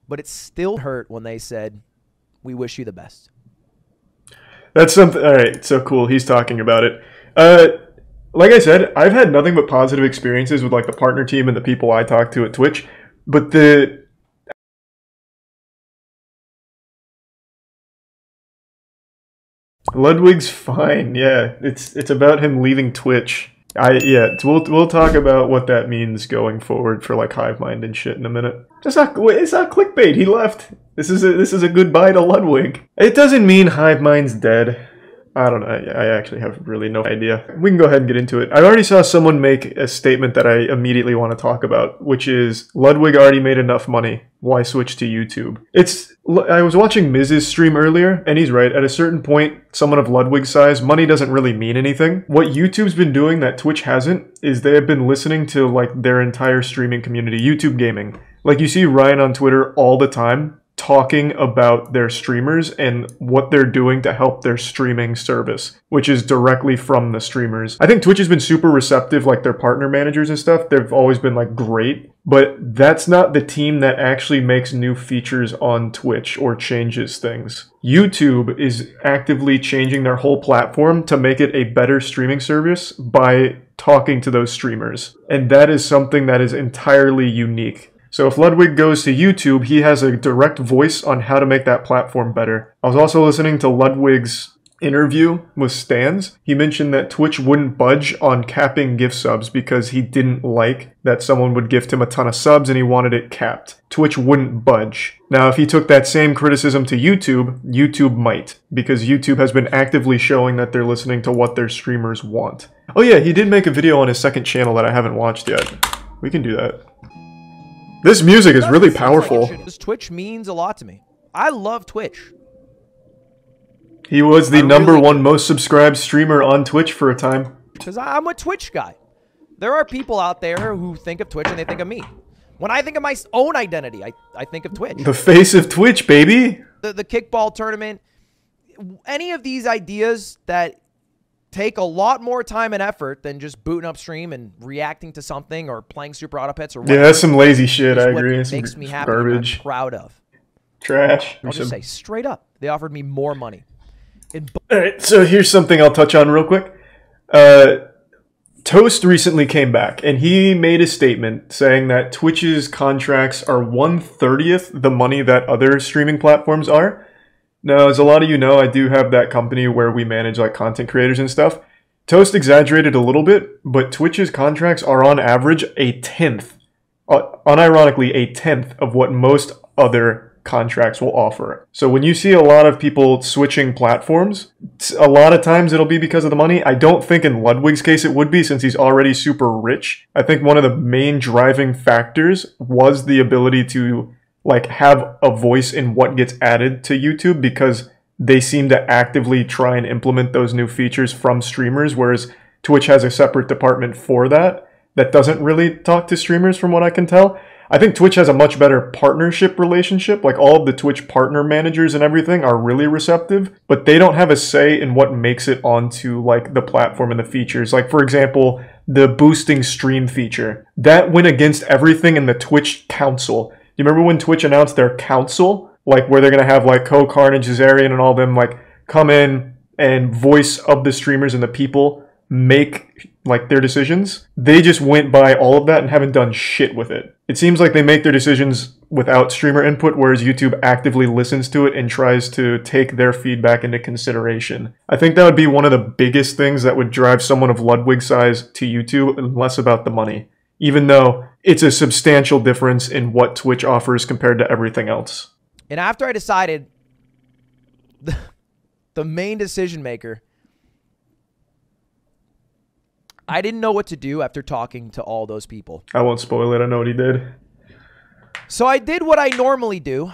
but it still hurt when they said, "We wish you the best." That's something. All right, so cool. He's talking about it. Like I said, I've had nothing but positive experiences with like the partner team and the people I talk to at Twitch. But the Ludwig's fine. Yeah, it's about him leaving Twitch. We'll talk about what that means going forward for like HiveMind and shit in a minute. It's not clickbait. He left. This is a goodbye to Ludwig. It doesn't mean HiveMind's dead. I don't know. I actually have really no idea. We can go ahead and get into it. I already saw someone make a statement that I immediately want to talk about, which is Ludwig already made enough money. Why switch to YouTube? I was watching Miz's stream earlier, and he's right. At a certain point, someone of Ludwig's size, money doesn't really mean anything. What YouTube's been doing that Twitch hasn't is they have been listening to like their entire streaming community, YouTube gaming. Like you see Ryan on Twitter all the time talking about their streamers and what they're doing to help their streaming service, which is directly from the streamers. I think Twitch has been super receptive, like their partner managers and stuff. They've always been like great, but that's not the team that actually makes new features on Twitch or changes things. YouTube is actively changing their whole platform to make it a better streaming service by talking to those streamers. And that is something that is entirely unique. So if Ludwig goes to YouTube, he has a direct voice on how to make that platform better. I was also listening to Ludwig's interview with Stans. He mentioned that Twitch wouldn't budge on capping gift subs because he didn't like that someone would gift him a ton of subs and he wanted it capped. Twitch wouldn't budge. Now, if he took that same criticism to YouTube, YouTube might, because YouTube has been actively showing that they're listening to what their streamers want. Oh yeah, he did make a video on his second channel that I haven't watched yet. We can do that. This music is really powerful. Twitch means a lot to me. I love Twitch. He was the #1 most subscribed streamer on Twitch for a time. Because I'm a Twitch guy. There are people out there who think of Twitch and they think of me. When I think of my own identity, I think of Twitch. The face of Twitch, baby. The kickball tournament. Any of these ideas that take a lot more time and effort than just booting up stream and reacting to something or playing Super Auto Pets or whatever. Yeah, that's some lazy shit, I agree. It makes me happy. Garbage. I'm proud of. Trash. I'll just say straight up, they offered me more money. Alright, so here's something I'll touch on real quick. Toast recently came back, and he made a statement saying that Twitch's contracts are 1/30th the money that other streaming platforms are. Now, as a lot of you know, I do have that company where we manage like content creators and stuff. Toast exaggerated a little bit, but Twitch's contracts are on average a tenth, unironically a tenth of what most other contracts will offer. So when you see a lot of people switching platforms, a lot of times it'll be because of the money. I don't think in Ludwig's case it would be, since he's already super rich. I think one of the main driving factors was the ability to like have a voice in what gets added to YouTube, because they seem to actively try and implement those new features from streamers, whereas Twitch has a separate department for that doesn't really talk to streamers from what I can tell. I think Twitch has a much better partnership relationship. Like all of the Twitch partner managers and everything are really receptive, but they don't have a say in what makes it onto like the platform and the features. Like for example, the boosting stream feature, that went against everything in the Twitch council. You remember when Twitch announced their council, like where they're going to have like Carnage, Zarian, and all them like come in and voice of the streamers and the people make like their decisions? They just went by all of that and haven't done shit with it. It seems like they make their decisions without streamer input, whereas YouTube actively listens to it and tries to take their feedback into consideration. I think that would be one of the biggest things that would drive someone of Ludwig's size to YouTube, and less about the money, even though it's a substantial difference in what Twitch offers compared to everything else. And after I decided, the main decision maker, I didn't know what to do after talking to all those people. I won't spoil it. I know what he did. So I did what I normally do.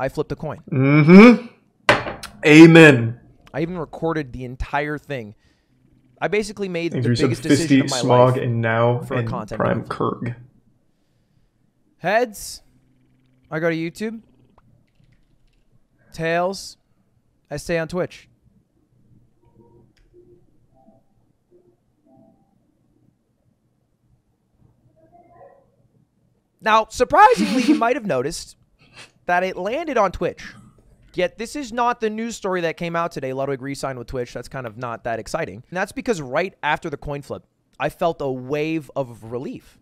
I flipped a coin. Mm-hmm. Amen. I even recorded the entire thing. I basically made the biggest decision of my Smog life and now for a content Prime move. Kurg. Heads, I go to YouTube. Tails, I stay on Twitch. Now, surprisingly, you might have noticed that it landed on Twitch. Yet this is not the news story that came out today. Ludwig re-signed with Twitch. That's kind of not that exciting. And that's because right after the coin flip, I felt a wave of relief,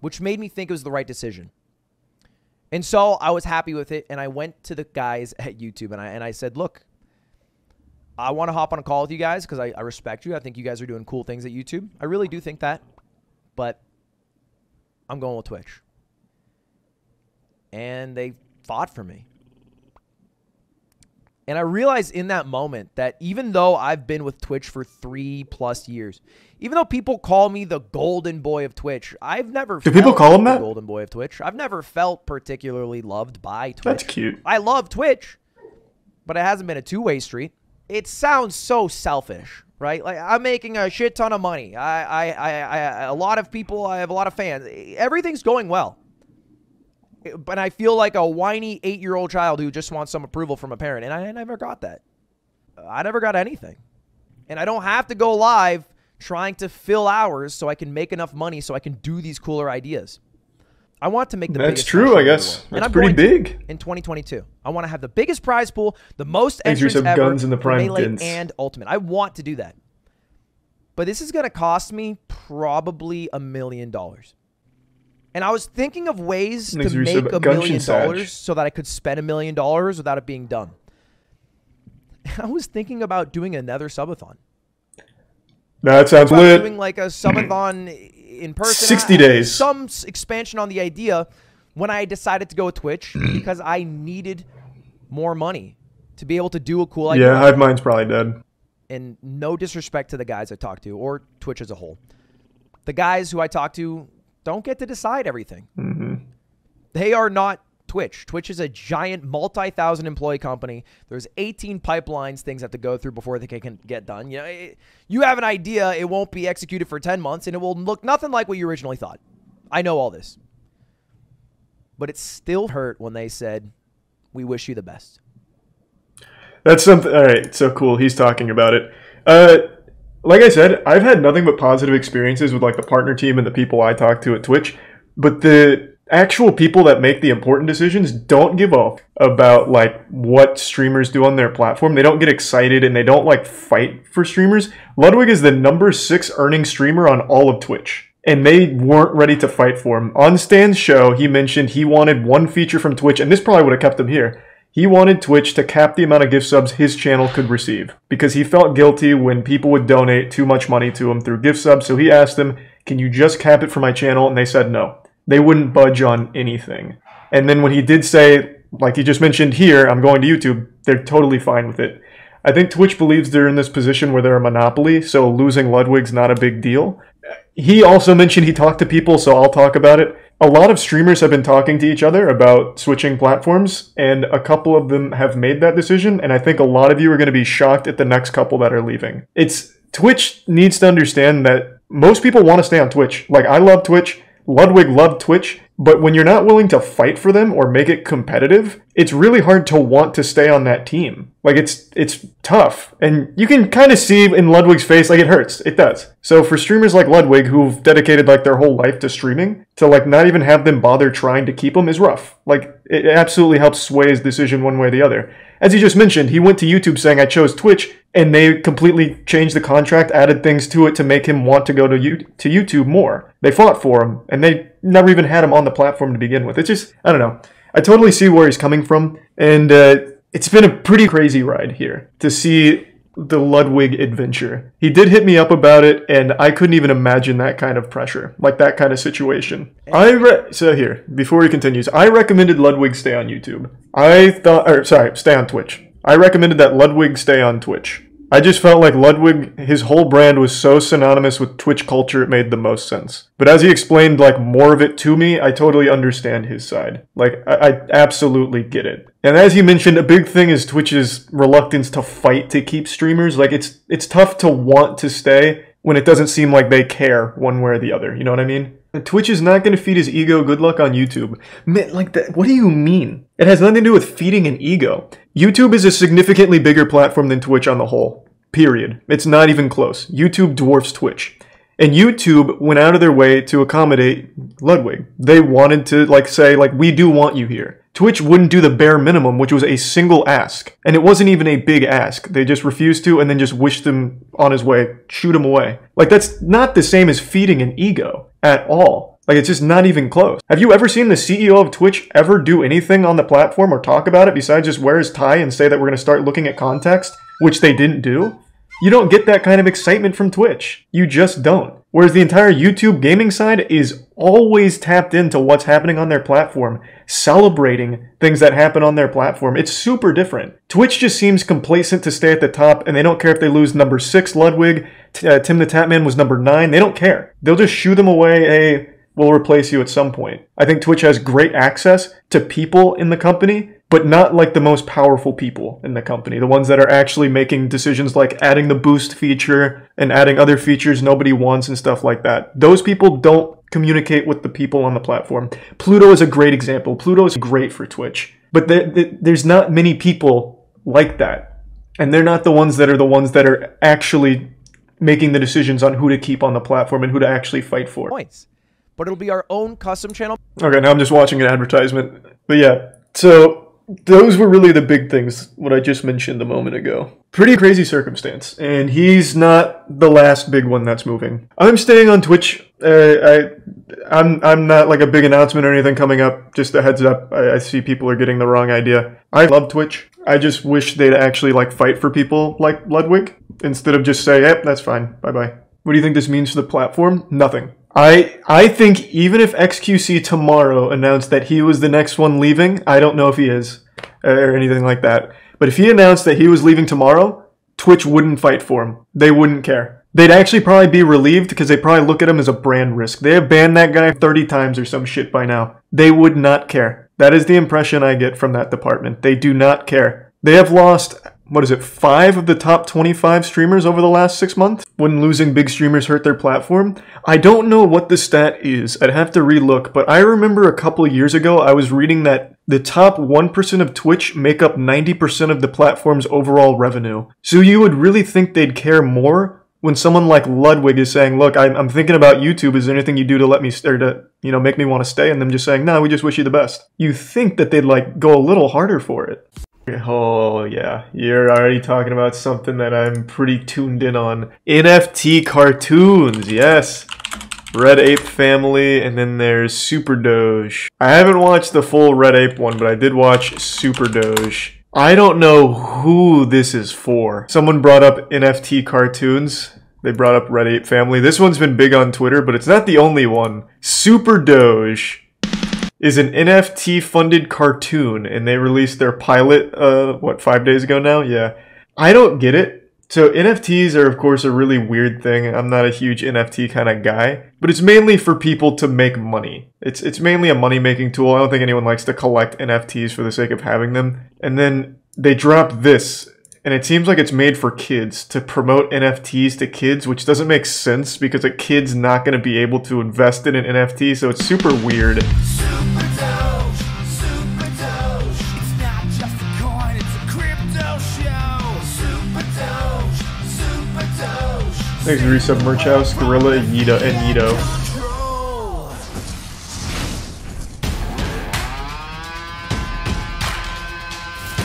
which made me think it was the right decision. And so I was happy with it, and I went to the guys at YouTube, and I said, look, I want to hop on a call with you guys because I respect you. I think you guys are doing cool things at YouTube. I really do think that, but I'm going with Twitch. And they fought for me. And I realized in that moment that even though I've been with Twitch for 3+ years, even though people call me the golden boy of Twitch, I've never Do people call him that? The golden boy of Twitch. I've never felt particularly loved by Twitch. That's cute. I love Twitch, but it hasn't been a two-way street. It sounds so selfish, right? Like, I'm making a shit ton of money. A lot of people, I have a lot of fans. Everything's going well. But I feel like a whiny 8-year-old child who just wants some approval from a parent. And I never got that. I never got anything. And I don't have to go live trying to fill hours so I can make enough money so I can do these cooler ideas. I want to make the biggest. That's true, I guess. That's pretty big. In 2022. I want to have the biggest prize pool, the most entrants ever guns in the prime Melee and Ultimate. I want to do that. But this is going to cost me probably $1 million. And I was thinking of ways to make $1 million so that I could spend $1 million without it being done. I was thinking about doing another subathon. That sounds lit. Doing like a subathon in person. 60 days. Some expansion on the idea when I decided to go with Twitch because I needed more money to be able to do a cool idea. Yeah, Hive Mind's probably dead. And no disrespect to the guys I talk to or Twitch as a whole. The guys who I talk to don't get to decide everything. They are not Twitch. Twitch is a giant multi-thousand employee company. There's 18 pipelines things have to go through before they can get done. You know, you have an idea, it won't be executed for 10 months, and it will look nothing like what you originally thought. I know all this. But it still hurt when they said, we wish you the best. That's something. All right, so cool. He's talking about it. Like I said, I've had nothing but positive experiences with like the partner team and the people I talk to at Twitch. But the actual people that make the important decisions don't give up about like what streamers do on their platform. They don't get excited and they don't like fight for streamers. Ludwig is the #6 earning streamer on all of Twitch. And they weren't ready to fight for him. On Stan's show, he mentioned he wanted one feature from Twitch, and this probably would have kept him here. He wanted Twitch to cap the amount of gift subs his channel could receive because he felt guilty when people would donate too much money to him through gift subs. So he asked them, can you just cap it for my channel? And they said no. They wouldn't budge on anything. And then when he did say, like he just mentioned here, I'm going to YouTube, they're totally fine with it. I think Twitch believes they're in this position where they're a monopoly, so losing Ludwig's not a big deal. He also mentioned he talked to people, so I'll talk about it. A lot of streamers have been talking to each other about switching platforms, and a couple of them have made that decision, and I think a lot of you are going to be shocked at the next couple that are leaving. Twitch needs to understand that most people want to stay on Twitch. Like, I love Twitch. Ludwig loved Twitch, but when you're not willing to fight for them or make it competitive, it's really hard to want to stay on that team. Like, it's tough. And you can kind of see in Ludwig's face, like, it hurts. It does. So for streamers like Ludwig, who've dedicated, like, their whole life to streaming, to, like, not even have them bother trying to keep him is rough. Like, it absolutely helps sway his decision one way or the other. As he just mentioned, he went to YouTube saying, I chose Twitch, and they completely changed the contract, added things to it to make him want to go to YouTube more. They fought for him, and they never even had him on the platform to begin with. It's just, I don't know. I totally see where he's coming from, and it's been a pretty crazy ride here to see the Ludwig adventure. He did hit me up about it, and I couldn't even imagine that kind of pressure, like that kind of situation. So here, before he continues, I recommended Ludwig stay on YouTube. Stay on Twitch. I recommended that Ludwig stay on Twitch. I just felt like Ludwig, his whole brand was so synonymous with Twitch culture, it made the most sense. But as he explained, like, more of it to me, I totally understand his side. Like, I absolutely get it. And as he mentioned, a big thing is Twitch's reluctance to fight to keep streamers. Like, it's tough to want to stay when it doesn't seem like they care one way or the other. You know what I mean? And Twitch is not going to feed his ego. Good luck on YouTube. Man, like that. What do you mean? It has nothing to do with feeding an ego. YouTube is a significantly bigger platform than Twitch on the whole. Period. It's not even close. YouTube dwarfs Twitch. And YouTube went out of their way to accommodate Ludwig. They wanted to say we do want you here. Twitch wouldn't do the bare minimum, which was a single ask. And it wasn't even a big ask. They just refused to and then just wished him on his way, shoot him away. That's not the same as feeding an ego at all. It's just not even close. Have you ever seen the CEO of Twitch ever do anything on the platform or talk about it besides just wear his tie and say that we're going to start looking at context, which they didn't do? You don't get that kind of excitement from Twitch. You just don't. Whereas the entire YouTube gaming side is always tapped into what's happening on their platform, celebrating things that happen on their platform. It's super different. Twitch just seems complacent to stay at the top, and they don't care if they lose number 6 Ludwig, Tim the Tatman was number 9. They don't care. They'll just shoo them away. Hey, we'll replace you at some point. I think Twitch has great access to people in the company, but not the most powerful people in the company. The ones that are actually making decisions like adding the boost feature and adding other features nobody wants and stuff like that. Those people don't communicate with the people on the platform. Pluto is a great example. Pluto is great for Twitch. But there's not many people like that. And they're not the ones that are actually making the decisions on who to keep on the platform and who to actually fight for. Points. But it'll be our own custom channel. Okay, now I'm just watching an advertisement. But yeah, so those were really the big things, what I just mentioned a moment ago. Pretty crazy circumstance, and he's not the last big one that's moving. I'm staying on Twitch. I'm not a big announcement or anything coming up. Just a heads up. I see people are getting the wrong idea. I love Twitch. I just wish they'd actually fight for people like Ludwig instead of just say, yep, that's fine. Bye-bye. What do you think this means for the platform? Nothing. I think even if XQC tomorrow announced that he was the next one leaving, I don't know if he is, or anything like that. But if he announced that he was leaving tomorrow, Twitch wouldn't fight for him. They wouldn't care. They'd actually probably be relieved because they probably look at him as a brand risk. They have banned that guy 30 times or some shit by now. They would not care. That is the impression I get from that department. They do not care. They have lost, 5 of the top 25 streamers over the last 6 months? When losing big streamers hurt their platform? I don't know what the stat is. I'd have to relook, but I remember a couple years ago I was reading that the top 1% of Twitch make up 90% of the platform's overall revenue. So you would really think they'd care more when someone like Ludwig is saying, look, I'm thinking about YouTube. Is there anything you do to let me, or to, make me want to stay? And them just saying, no, we just wish you the best. You think that they'd go a little harder for it. Oh, yeah. You're already talking about something that I'm pretty tuned in on. NFT cartoons, yes. Red Ape family, and then there's Super Doge. I haven't watched the full Red Ape one, but I did watch Super Doge. I don't know who this is for. Someone brought up NFT cartoons. They brought up Red Ape family. This one's been big on Twitter, but it's not the only one. Super Doge is an NFT-funded cartoon, and they released their pilot, 5 days ago now? Yeah. I don't get it. So NFTs are, of course, a really weird thing. I'm not a huge NFT kind of guy, but it's mainly for people to make money. It's mainly a money-making tool. I don't think anyone likes to collect NFTs for the sake of having them. And then they drop this, and it seems like it's made for kids, to promote NFTs to kids, which doesn't make sense because a kid's not going to be able to invest in an NFT, so it's super weird. Thanks to Resub Merch House, Gorilla, and Yito.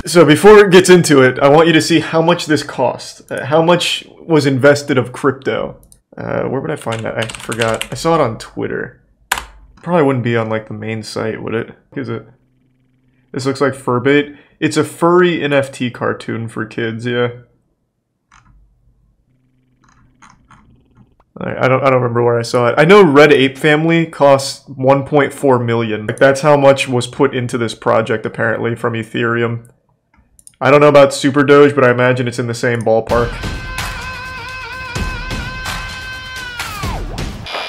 So before it gets into it, I want you to see how much this cost. How much was invested of crypto. Where would I find that? I forgot. I saw it on Twitter. Probably wouldn't be on the main site, would it? Is it? This looks like Furbait. It's a furry NFT cartoon for kids, yeah. I don't remember where I saw it. I know Red Ape Family costs 1.4 million. That's how much was put into this project, apparently, from Ethereum. I don't know about Super Doge, but I imagine it's in the same ballpark.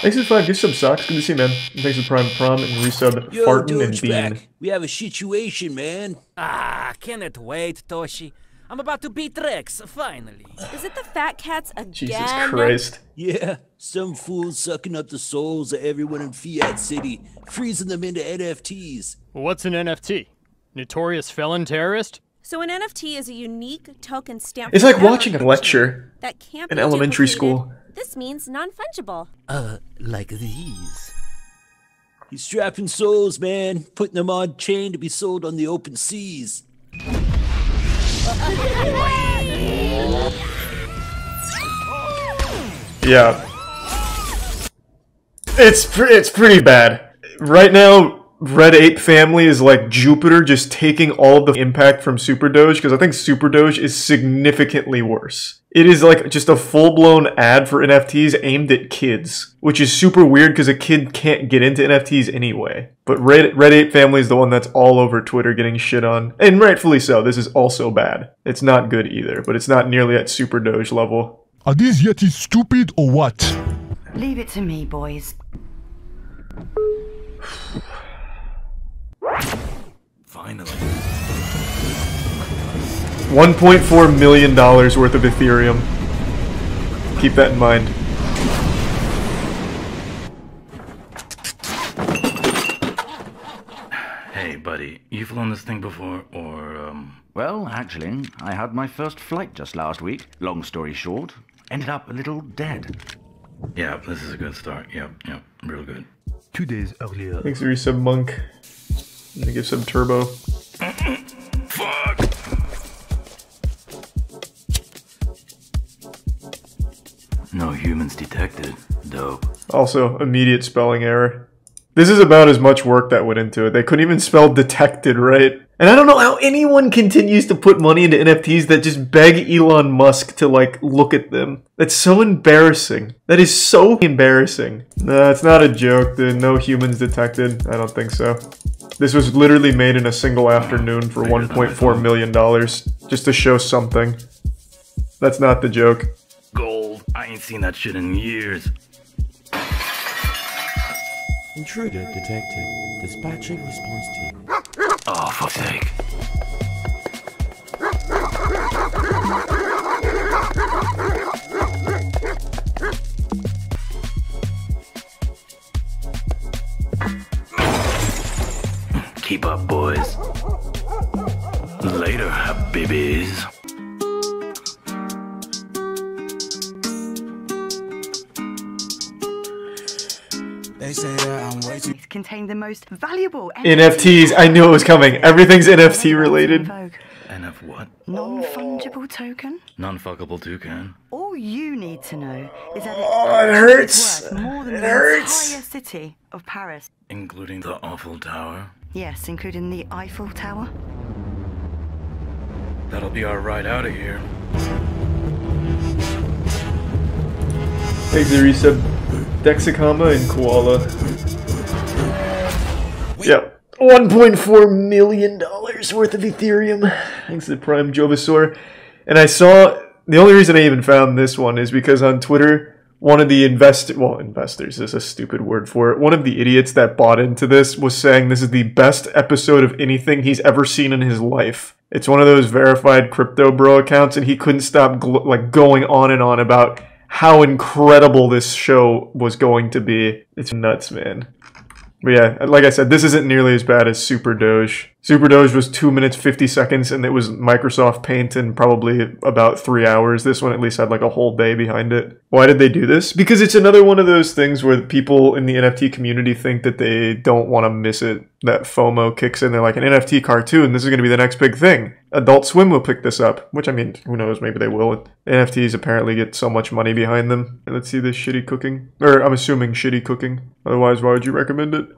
Thanks for 5 gift sub socks. Good to see you, man. And thanks for Prime Prom and resub Fartin and Bean. We have a situation, man. Cannot wait, Toshi. I'm about to beat Rex, finally. Is it the fat cats again? Jesus Christ. Yeah, some fools sucking up the souls of everyone in Fiat City, freezing them into NFTs. What's an NFT? Notorious felon terrorist? So an NFT is a unique token stamp. It's like watching a lecture that can't in be elementary duplicated, school. This means non-fungible. Like these. He's trapping souls, man. Putting them on chain to be sold on the open seas. Yeah. It's pretty bad. Right now, Red Ape Family is like Jupiter just taking all of the impact from Super Doge, because I think Super Doge is significantly worse. It is like just a full-blown ad for NFTs aimed at kids, which is super weird because a kid can't get into NFTs anyway. But Red Ape Family is the one that's all over Twitter getting shit on, and rightfully so. This is also bad. It's not good either, but it's not nearly at Super Doge level. Are these Yetis stupid or what? Leave it to me, boys. Finally. $1.4 million worth of Ethereum. Keep that in mind. Hey, buddy, you flown this thing before, or, Well, actually, I had my first flight just last week. Long story short, ended up a little dead. Yeah, this is a good start. Yep, real good. 2 days earlier. Thanks for resub, Monk. I'm gonna give some turbo. Fuck! No humans detected. Dope. Also, immediate spelling error. This is about as much work that went into it. They couldn't even spell detected right. And I don't know how anyone continues to put money into NFTs that just beg Elon Musk to, like, look at them. That's so embarrassing. That is so embarrassing. No, it's not a joke. There are no humans detected. I don't think so. This was literally made in a single afternoon for $1.4 million. Just to show something. That's not the joke. Gold. I ain't seen that shit in years. Intruder detected. Dispatching response team. Oh, fuck's sake. Keep up, boys. Later, habibis. They say that I'm way too... Contain the most valuable NFTs. I knew it was coming. Everything's NFT related. NF what? Non-fungible token? Non-fuckable toucan. All you need to know is that it hurts. worth more than It the hurts. entire city of Paris. Including the awful tower. Yes, including the Eiffel Tower. That'll be our ride out of here. Thanks, Arisa. Dexicama and Koala. Yep. $1.4 million worth of Ethereum. Thanks to Prime Jovasaur. And I saw... The only reason I even found this one is because on Twitter, one of the investors is a stupid word for it. One of the idiots that bought into this was saying this is the best episode of anything he's ever seen in his life. It's one of those verified crypto bro accounts, and he couldn't stop going on and on about how incredible this show was going to be. It's nuts, man. But yeah, like I said, this isn't nearly as bad as Super Doge. Super Doge was 2 minutes 50 seconds, and it was Microsoft Paint in probably about 3 hours. This one at least had like a whole day behind it. Why did they do this? Because it's another one of those things where people in the NFT community think that they don't want to miss it. That FOMO kicks in. They're like, an NFT cartoon, this is going to be the next big thing. Adult Swim will pick this up. Which, I mean, who knows, maybe they will. NFTs apparently get so much money behind them. And let's see this shitty cooking. Or, I'm assuming shitty cooking. Otherwise, why would you recommend it?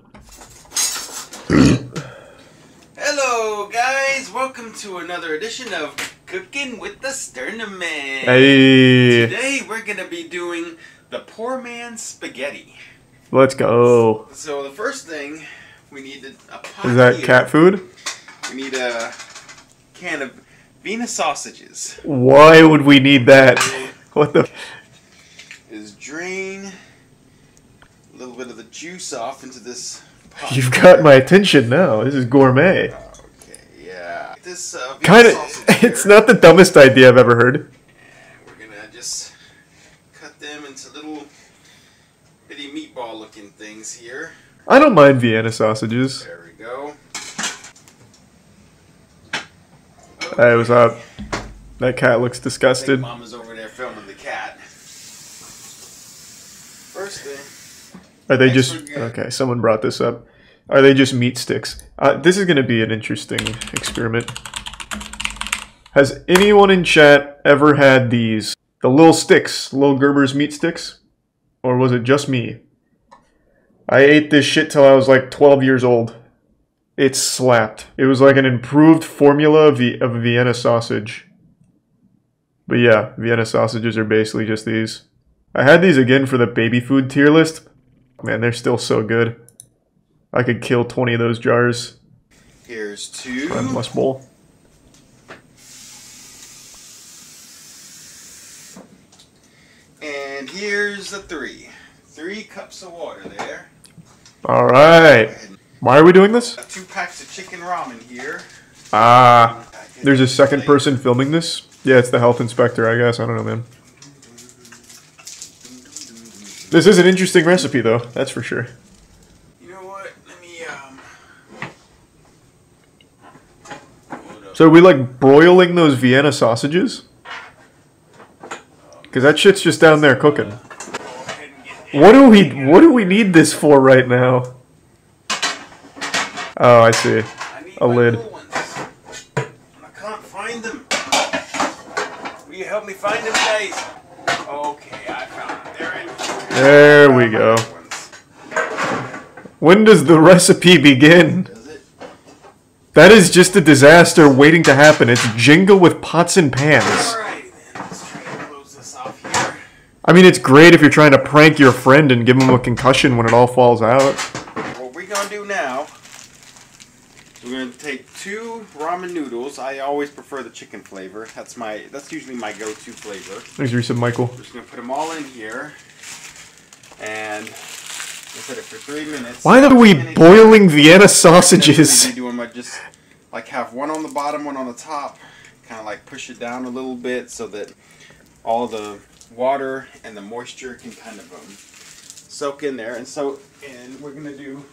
Hello, guys. Welcome to another edition of Cooking with the Sternaman. Hey. Today, we're going to be doing the poor man's spaghetti. Let's go. So, the first thing, we need a pot. Is that here. cat food? We need a can of Venus sausages. Why would we need that? What the? Is drain a little bit of the juice off into this pot. You've got my attention now. This is gourmet. Okay, yeah. This Venus Kind of. sausage here, It's not the dumbest idea I've ever heard. and we're gonna just cut them into little bitty meatball-looking things here. I don't mind Vienna sausages. There we go. Hey, what's up? That cat looks I think disgusted. Mama's over there filming the cat. Are they just... Okay, someone brought this up. Are they just meat sticks? This is going to be an interesting experiment. Has anyone in chat ever had these? The little sticks, little Gerber's meat sticks? Or was it just me? I ate this shit till I was like 12 years old. It slapped. It was like an improved formula of a Vienna sausage. But yeah, Vienna sausages are basically just these. I had these again for the baby food tier list. Man, they're still so good. I could kill 20 of those jars. Here's 2. Less bowl. And here's the 3. 3 cups of water there. Alright. Why are we doing this? 2 packs of chicken ramen here. Ah. There's a second person filming this? Yeah, it's the health inspector, I guess. I don't know, man. This is an interesting recipe, though. That's for sure. You know what? Let me, So are we, like, broiling those Vienna sausages? Because that shit's just down there cooking. What do we need this for right now? Oh, I see. A lid. I can't find them. Will you help me find them, guys? Okay, I found them. They're in here. There we go. When does the recipe begin? That is just a disaster waiting to happen. It's Jenga with pots and pans. Alright, then. Let's try to close this off here. I mean, it's great if you're trying to prank your friend and give him a concussion when it all falls out. What we're gonna do now, we're gonna take 2 ramen noodles. I always prefer the chicken flavor. That's usually my go-to flavor. Thanks, Reset Michael. We're just gonna put them all in here, and we'll set it for 3 minutes. Why are we boiling Vienna sausages? Doing just like have one on the bottom, one on the top. Kind of like push it down a little bit so that all the water and the moisture can kind of soak in there. And we're gonna do.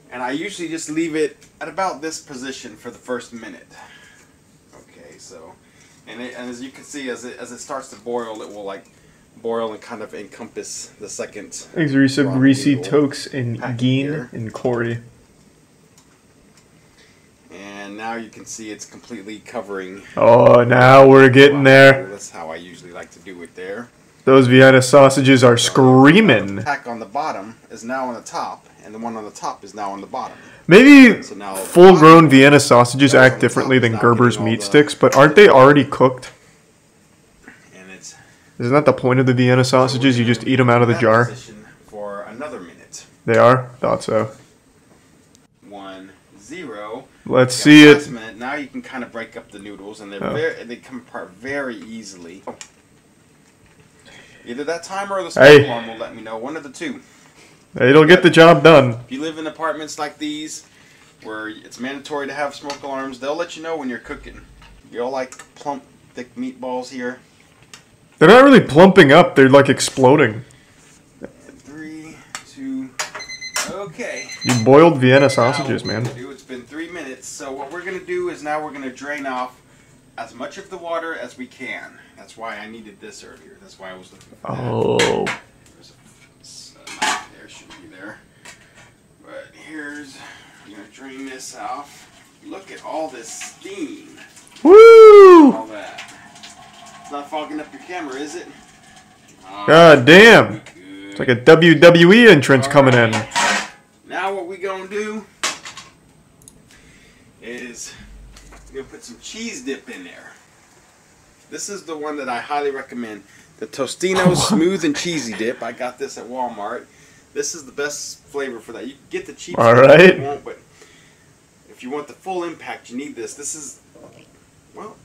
And I usually just leave it at about this position for the first minute. Okay, so, and as you can see, as it starts to boil, it will like boil and kind of encompass the second. Thanks, Reset, Greasy, Tokes, and Geen, and Corey. And now you can see it's completely covering. Oh, now we're getting there. That's how I usually like to do it there. Those Vienna sausages are screaming. The pack on the bottom is now on the top, and the one on the top is now on the bottom. Maybe full-grown Vienna sausages act differently than Gerber's meat sticks, but aren't they already cooked? Isn't that the point of the Vienna sausages? You just eat them out of the jar? For another minute. They are? Thought so. 1, 0. Let's see it. Last minute. Now you can kind of break up the noodles, and they come apart very easily. Either that timer or the smoke alarm will let me know. One of the two. It'll get the job done. If you live in apartments like these, where it's mandatory to have smoke alarms, they'll let you know when you're cooking. You all like plump, thick meatballs here. They're not really plumping up. They're like exploding. 3, 2, okay. You boiled Vienna sausages, man. It's been 3 minutes. So what we're going to do is now we're going to drain off as much of the water as we can. That's why I needed this earlier. That's why I was looking for that. Oh. There's a knife there, should be there. But here's, I'm going to drain this off. Look at all this steam. Woo! All that. It's not fogging up your camera, is it? God damn. It's like a WWE entrance coming in. Now what we going to do is we're going to put some cheese dip in there. This is the one that I highly recommend. The Tostino Smooth and Cheesy Dip. I got this at Walmart. This is the best flavor for that. You can get the cheap stuff if you want, but if you want the full impact, you need this. This is, well,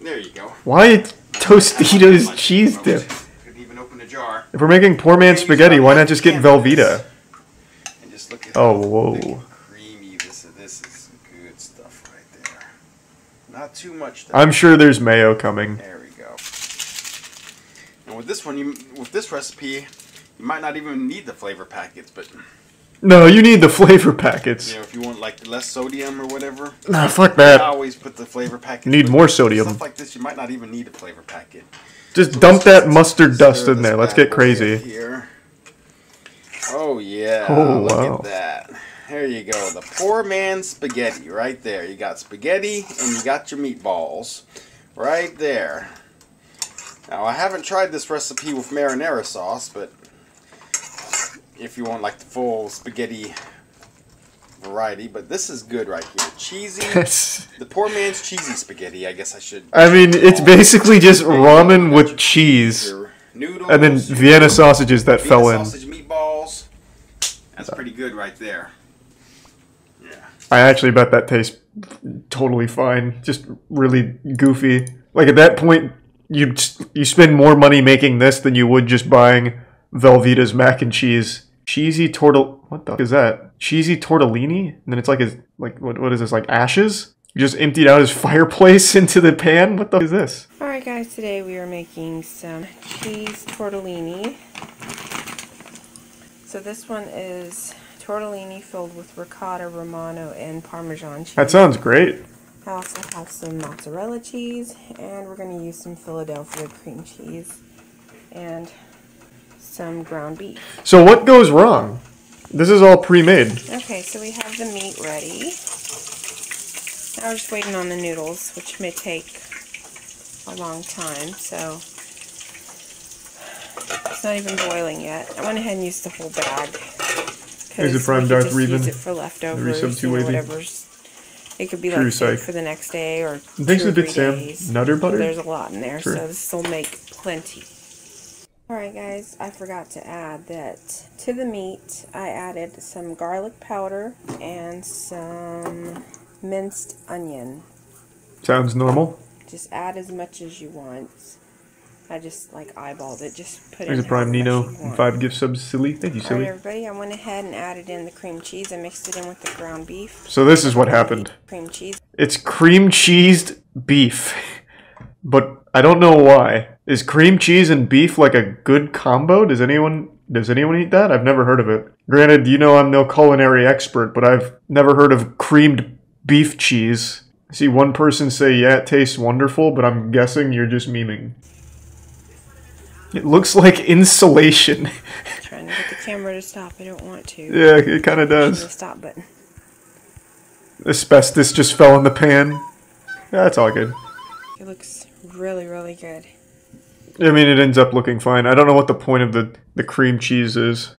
there you go. Why Tostito's cheese dip? Couldn't even open a jar. If we're making poor man's spaghetti, why not just get Velveeta? And just look at oh, whoa. Creamy. This is good stuff right there. Not too much. I'm sure there's mayo coming. There we go. And with this one, with this recipe, you might not even need the flavor packets, but no, you need the flavor packets. You know, if you want like less sodium or whatever. Nah, fuck that. I always put the flavor packets. You need more sodium. Stuff like this, you might not even need a flavor packet. Just dump that mustard dust in there. Let's get crazy. Here. Oh yeah, Oh, look wow. at that. There you go, the poor man's spaghetti right there. You got spaghetti and you got your meatballs right there. Now I haven't tried this recipe with marinara sauce, but if you want like the full spaghetti variety, but this is good right here. Cheesy, the poor man's cheesy spaghetti, I guess I should. I mean, it's basically just ramen with cheese. Noodles, And then Vienna sausages that Vienna fell in. sausage meatballs. That's pretty good right there. I actually bet that tastes totally fine. Just really goofy. Like at that point, you spend more money making this than you would just buying Velveeta's mac and cheese. Cheesy what the f is that? Cheesy tortellini? And then it's like what is this, like ashes? You just emptied out his fireplace into the pan? What the f is this? Alright guys, today we are making some cheese tortellini. So this one is tortellini filled with ricotta, romano, and Parmesan cheese. That sounds great. I also have some mozzarella cheese, and we're going to use some Philadelphia cream cheese and some ground beef. So what goes wrong? This is all pre-made. Okay, so we have the meat ready. Now we're just waiting on the noodles, which may take a long time, so it's not even boiling yet. I went ahead and used the whole bag. Here's a prime Darth Revan. Use it for leftovers, you know, whatever's. It could be True like psych. for the next day or Thanks 2 or a 3 bit, Sam. days. Nutter butter? There's a lot in there, Sure. so this will make plenty. Alright guys, I forgot to add that to the meat I added some garlic powder and some minced onion. Sounds normal. Just add as much as you want. I just like eyeballed it, just put There's in a prime however Nino much you and want. 5 gift subs, Silly. Thank you, Alright Silly. everybody, I went ahead and added in the cream cheese. I mixed it in with the ground beef. So this is what happened. Cream cheese. It's cream cheesed beef. But I don't know why. Is cream cheese and beef like a good combo? Does anyone eat that? I've never heard of it. Granted, you know I'm no culinary expert, but I've never heard of creamed beef cheese. I see one person say, yeah, it tastes wonderful, but I'm guessing you're just memeing. It looks like insulation. Trying to get the camera to stop. I don't want to. Yeah, it kind of does. The stop button. Asbestos just fell in the pan. Yeah, it's all good. It looks really, really good. I mean, it ends up looking fine. I don't know what the point of the cream cheese is.